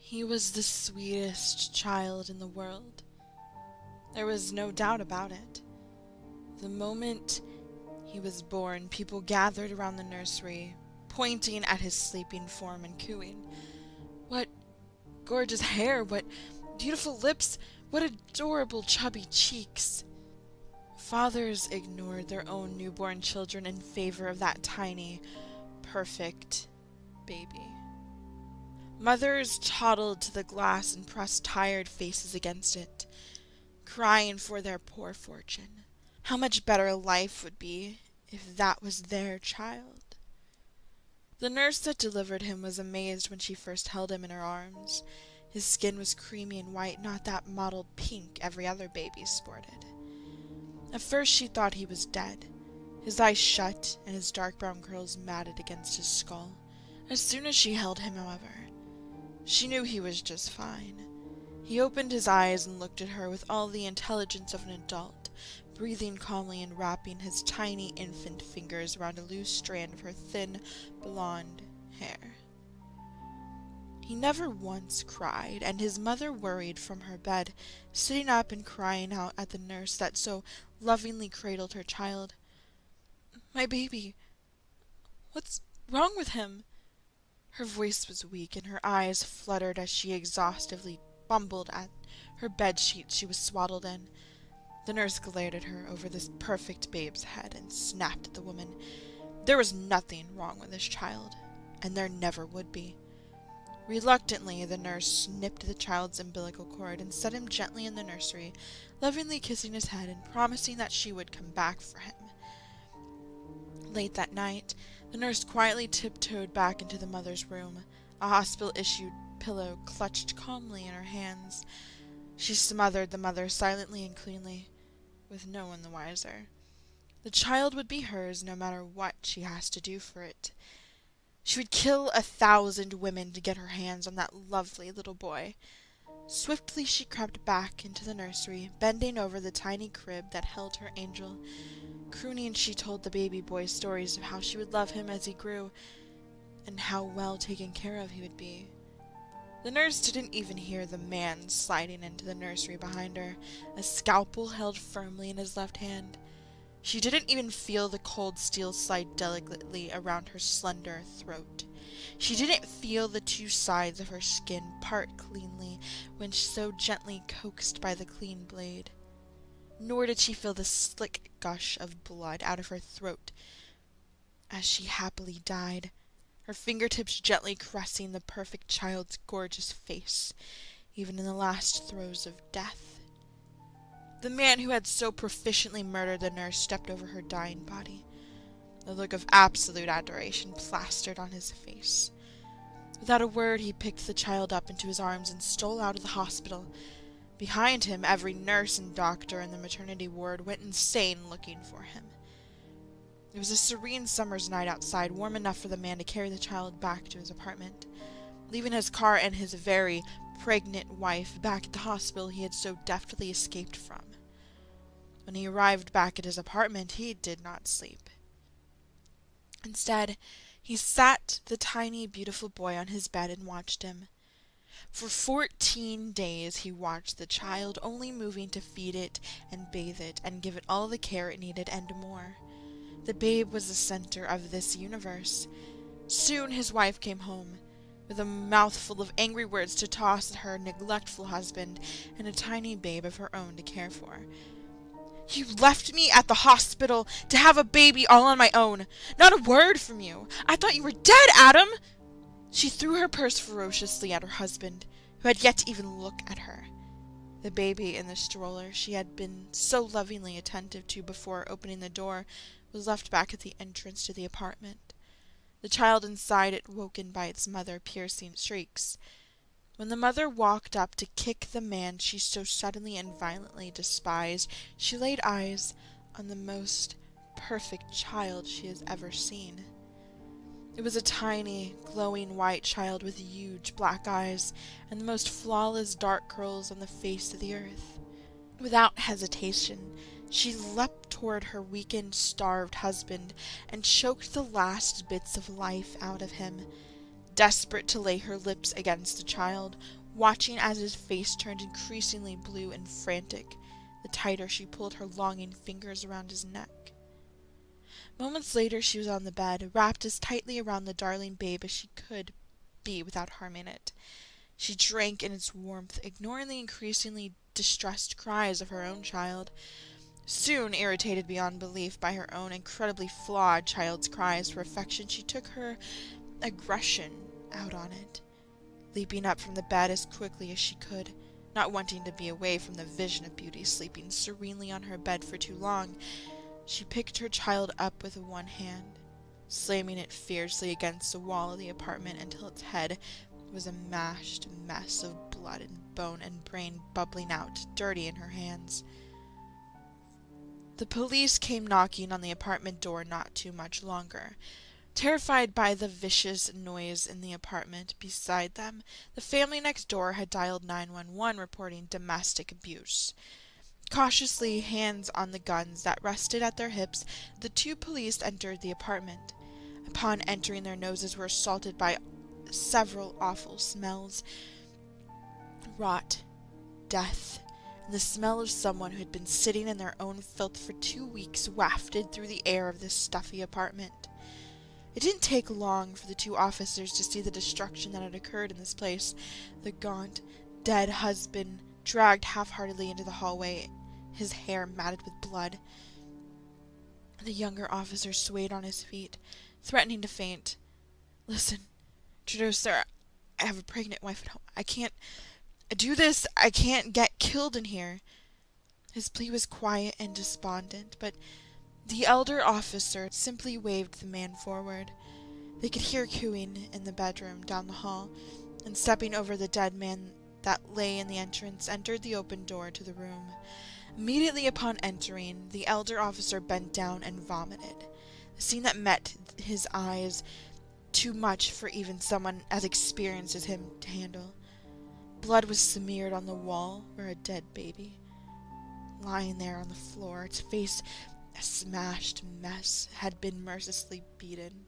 He was the sweetest child in the world. There was no doubt about it. The moment he was born, people gathered around the nursery, pointing at his sleeping form and cooing. What gorgeous hair, what beautiful lips, what adorable chubby cheeks. Fathers ignored their own newborn children in favor of that tiny, perfect baby. Mothers toddled to the glass and pressed tired faces against it, crying for their poor fortune. How much better life would be if that was their child. The nurse that delivered him was amazed when she first held him in her arms. His skin was creamy and white, not that mottled pink every other baby sported. At first she thought he was dead, his eyes shut and his dark brown curls matted against his skull. As soon as she held him, however, she knew he was just fine. He opened his eyes and looked at her with all the intelligence of an adult, breathing calmly and wrapping his tiny infant fingers around a loose strand of her thin, blonde hair. He never once cried, and his mother worried from her bed, sitting up and crying out at the nurse that so lovingly cradled her child. "My baby, what's wrong with him?" Her voice was weak, and her eyes fluttered as she exhaustively fumbled at her bedsheet she was swaddled in. The nurse glared at her over this perfect babe's head and snapped at the woman. There was nothing wrong with this child, and there never would be. Reluctantly, the nurse snipped the child's umbilical cord and set him gently in the nursery, lovingly kissing his head and promising that she would come back for him. Late that night, the nurse quietly tiptoed back into the mother's room, a hospital-issued pillow clutched calmly in her hands. She smothered the mother silently and cleanly, with no one the wiser. The child would be hers no matter what she has to do for it. She would kill 1,000 women to get her hands on that lovely little boy. Swiftly she crept back into the nursery, bending over the tiny crib that held her angel. Crooning, she told the baby boy stories of how she would love him as he grew, and how well taken care of he would be. The nurse didn't even hear the man sliding into the nursery behind her, a scalpel held firmly in his left hand. She didn't even feel the cold steel slide delicately around her slender throat. She didn't feel the two sides of her skin part cleanly when so gently coaxed by the clean blade. Nor did she feel the slick gush of blood out of her throat as she happily died, her fingertips gently caressing the perfect child's gorgeous face, even in the last throes of death. The man who had so proficiently murdered the nurse stepped over her dying body, a look of absolute adoration plastered on his face. Without a word, he picked the child up into his arms and stole out of the hospital. Behind him, every nurse and doctor in the maternity ward went insane looking for him. It was a serene summer's night outside, warm enough for the man to carry the child back to his apartment. Leaving his car and his very pregnant wife back at the hospital he had so deftly escaped from. When he arrived back at his apartment, he did not sleep. Instead, he sat the tiny, beautiful boy on his bed and watched him. For 14 days he watched the child, only moving to feed it and bathe it and give it all the care it needed and more. The babe was the center of this universe. Soon his wife came home, with a mouthful of angry words to toss at her neglectful husband and a tiny babe of her own to care for. "You left me at the hospital to have a baby all on my own. Not a word from you. I thought you were dead, Adam!" She threw her purse ferociously at her husband, who had yet to even look at her. The baby in the stroller she had been so lovingly attentive to before opening the door was left back at the entrance to the apartment. The child inside it woken by its mother-piercing shrieks. When the mother walked up to kick the man she so suddenly and violently despised, she laid eyes on the most perfect child she has ever seen. It was a tiny, glowing white child with huge black eyes and the most flawless dark curls on the face of the earth. Without hesitation, she leapt toward her weakened, starved husband and choked the last bits of life out of him. Desperate to lay her lips against the child, watching as his face turned increasingly blue and frantic, the tighter she pulled her longing fingers around his neck. Moments later she was on the bed, wrapped as tightly around the darling babe as she could be without harming it. She drank in its warmth, ignoring the increasingly distressed cries of her own child. Soon, irritated beyond belief by her own incredibly flawed child's cries for affection, she took her aggression out on it, leaping up from the bed as quickly as she could, not wanting to be away from the vision of Beauty sleeping serenely on her bed for too long. She picked her child up with one hand, slamming it fiercely against the wall of the apartment until its head was a mashed mess of blood and bone and brain bubbling out, dirty in her hands. The police came knocking on the apartment door not too much longer. Terrified by the vicious noise in the apartment beside them, the family next door had dialed 911 reporting domestic abuse. Cautiously, hands on the guns that rested at their hips, the two police entered the apartment. Upon entering, their noses were assaulted by several awful smells. Rot, death, and the smell of someone who had been sitting in their own filth for 2 weeks wafted through the air of this stuffy apartment. It didn't take long for the two officers to see the destruction that had occurred in this place. The gaunt, dead husband dragged half-heartedly into the hallway, his hair matted with blood. The younger officer swayed on his feet, threatening to faint. "Listen, Trudeau, sir, I have a pregnant wife at home. I can't do this. I can't get killed in here." His plea was quiet and despondent, but the elder officer simply waved the man forward. They could hear cooing in the bedroom down the hall, and stepping over the dead man that lay in the entrance, entered the open door to the room. Immediately upon entering, the elder officer bent down and vomited. The scene that met his eyes, too much for even someone as experienced as him to handle. Blood was smeared on the wall where a dead baby, lying there on the floor, its face a smashed mess, had been mercilessly beaten.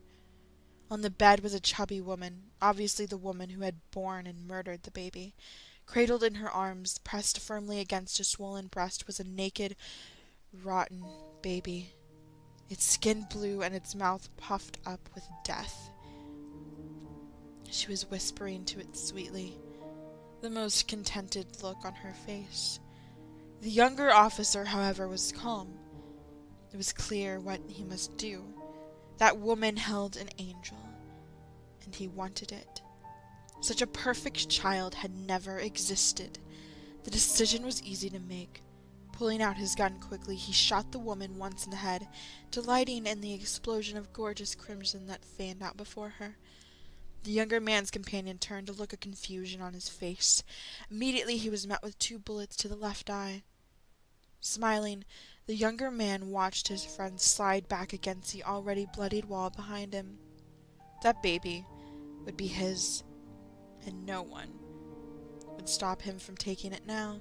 On the bed was a chubby woman, obviously the woman who had borne and murdered the baby. Cradled in her arms, pressed firmly against a swollen breast, was a naked, rotten baby, its skin blue and its mouth puffed up with death. She was whispering to it sweetly, the most contented look on her face. The younger officer, however, was calm. It was clear what he must do. That woman held an angel, and he wanted it. Such a perfect child had never existed. The decision was easy to make. Pulling out his gun quickly, he shot the woman once in the head, delighting in the explosion of gorgeous crimson that fanned out before her. The younger man's companion turned, a look of confusion on his face. Immediately he was met with 2 bullets to the left eye. Smiling, the younger man watched his friend slide back against the already bloodied wall behind him. That baby would be his, and no one would stop him from taking it now.